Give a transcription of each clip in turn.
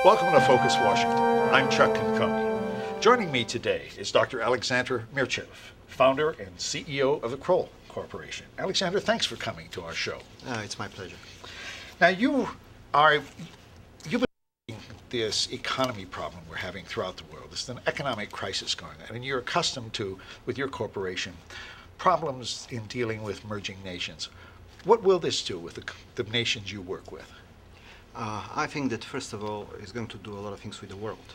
Welcome to Focus Washington. I'm Chuck Conconi. Joining me today is Dr. Alexander Mirchev, founder and CEO of the Kroll Corporation. Alexander, thanks for coming to our show. It's my pleasure. Now, you've been seeing this economy problem we're having throughout the world. There's an economic crisis going on, and you're accustomed to, with your corporation, problems in dealing with emerging nations. What will this do with the nations you work with? I think that first of all, it's going to do a lot of things with the world.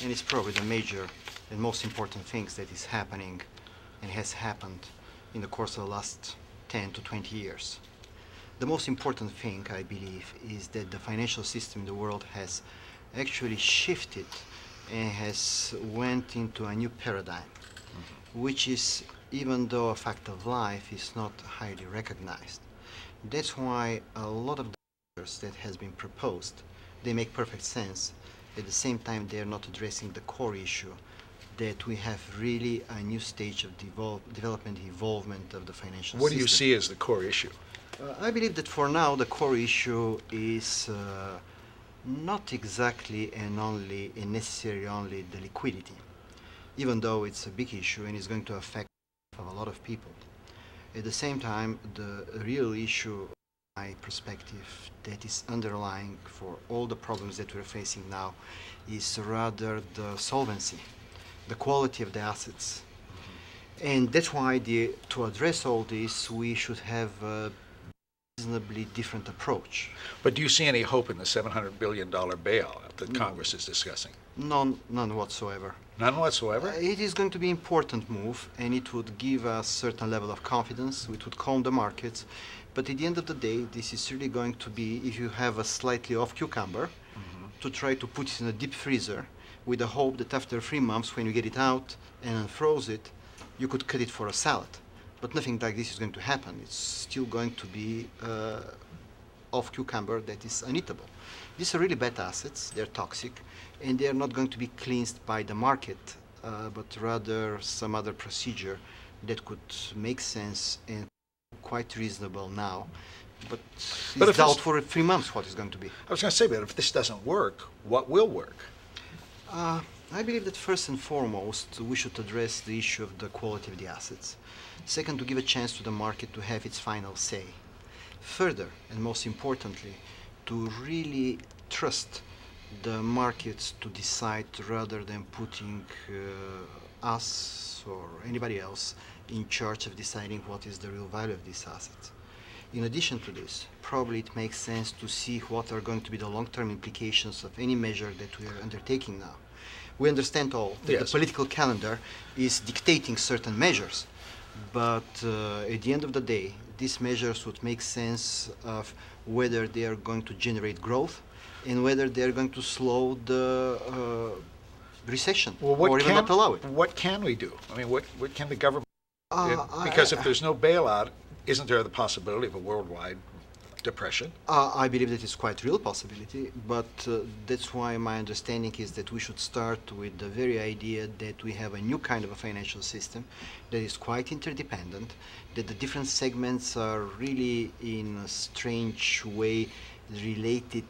And it's probably the major and most important things that is happening and has happened in the course of the last 10 to 20 years. The most important thing, I believe, is that the financial system in the world has actually shifted and has went into a new paradigm, which is, even though a fact of life, is not highly recognized. That's why a lot of the measures that has been proposed, they make perfect sense. At the same time, they are not addressing the core issue that we have really a new stage of development, evolvement of the financial system. What do you see as the core issue? I believe that for now the core issue is not exactly and necessarily only the liquidity, even though it's a big issue and is going to affect a lot of people. At the same time, the real issue, from my perspective, that is underlying for all the problems that we're facing now is rather the solvency, the quality of the assets. And that's why to address all this, we should have a reasonably different approach. But do you see any hope in the $700 billion bailout that Congress is discussing? None whatsoever. None whatsoever? It is going to be an important move, and it would give a certain level of confidence. It would calm the markets. But at the end of the day, this is really going to be, if you have a slightly off cucumber, to try to put it in a deep freezer with the hope that after 3 months, when you get it out and unfroze it, you could cut it for a salad. But nothing like this is going to happen. It's still going to be off cucumber that is uneatable. These are really bad assets. They're toxic, and they are not going to be cleansed by the market, but rather some other procedure that could make sense and quite reasonable now. But it's doubt for 3 months what is going to be. I was going to say, but if this doesn't work, what will work? I believe that first and foremost, we should address the issue of the quality of the assets. Second, to give a chance to the market to have its final say. Further, and most importantly, to really trust the markets to decide rather than putting us or anybody else in charge of deciding what is the real value of these assets. In addition to this, probably it makes sense to see what are going to be the long-term implications of any measure that we are undertaking now. We understand all that the political calendar is dictating certain measures, but at the end of the day, these measures would make sense of whether they are going to generate growth and whether they are going to slow the recession or even not allow it. What can we do? I mean, what can the government do? Because if there's no bailout, isn't there the possibility of a worldwide depression? I believe that it's quite a real possibility, but that's why my understanding is that we should start with the very idea that we have a new kind of a financial system that is quite interdependent, that the different segments are really in a strange way related,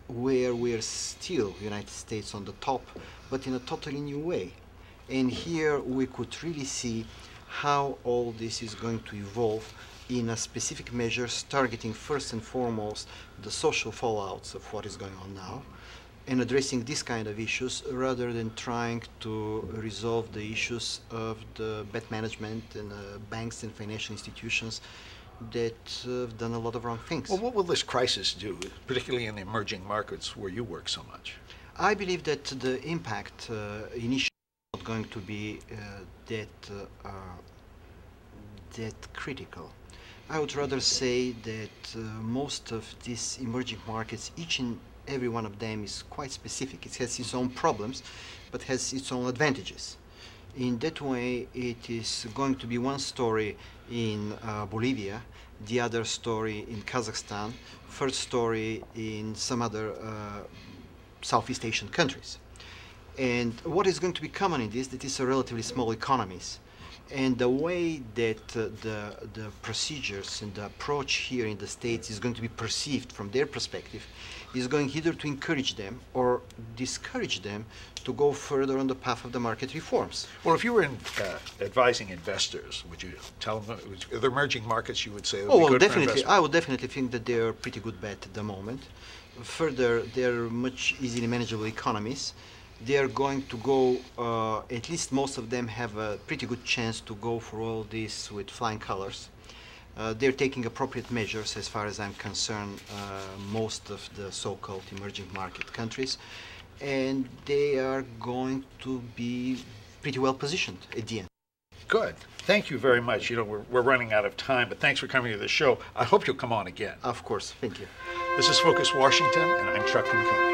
where we are still United States on the top, but in a totally new way. And here we could really see how all this is going to evolve in a specific measures targeting first and foremost the social fallouts of what is going on now and addressing these kind of issues rather than trying to resolve the issues of the bad management and banks and financial institutions that have done a lot of wrong things. Well, what will this crisis do, particularly in the emerging markets where you work so much? I believe that the impact initially is not going to be that critical. I would rather say that most of these emerging markets, each and every one of them is quite specific. It has its own problems, but has its own advantages. In that way, it is going to be one story in Bolivia, the other story in Kazakhstan, third story in some other Southeast Asian countries. And what is going to be common in this, that these are relatively small economies. And the way that the procedures and the approach here in the States is going to be perceived from their perspective is going either to encourage them or discourage them to go further on the path of the market reforms. Well, if you were advising investors, would you tell them the emerging markets you would say would Oh, be well, good for definitely. investment? I would definitely think that they are a pretty good bet at the moment. Further, they're much easily manageable economies. They are going to go, at least most of them have a pretty good chance to go for all this with flying colors. They're taking appropriate measures as far as I'm concerned, most of the so-called emerging market countries, and they are going to be pretty well positioned at the end. Good. Thank you very much. You know, we're running out of time, but thanks for coming to the show. I hope you'll come on again. Of course, thank you. This is Focus Washington, and I'm Chuck Pincone.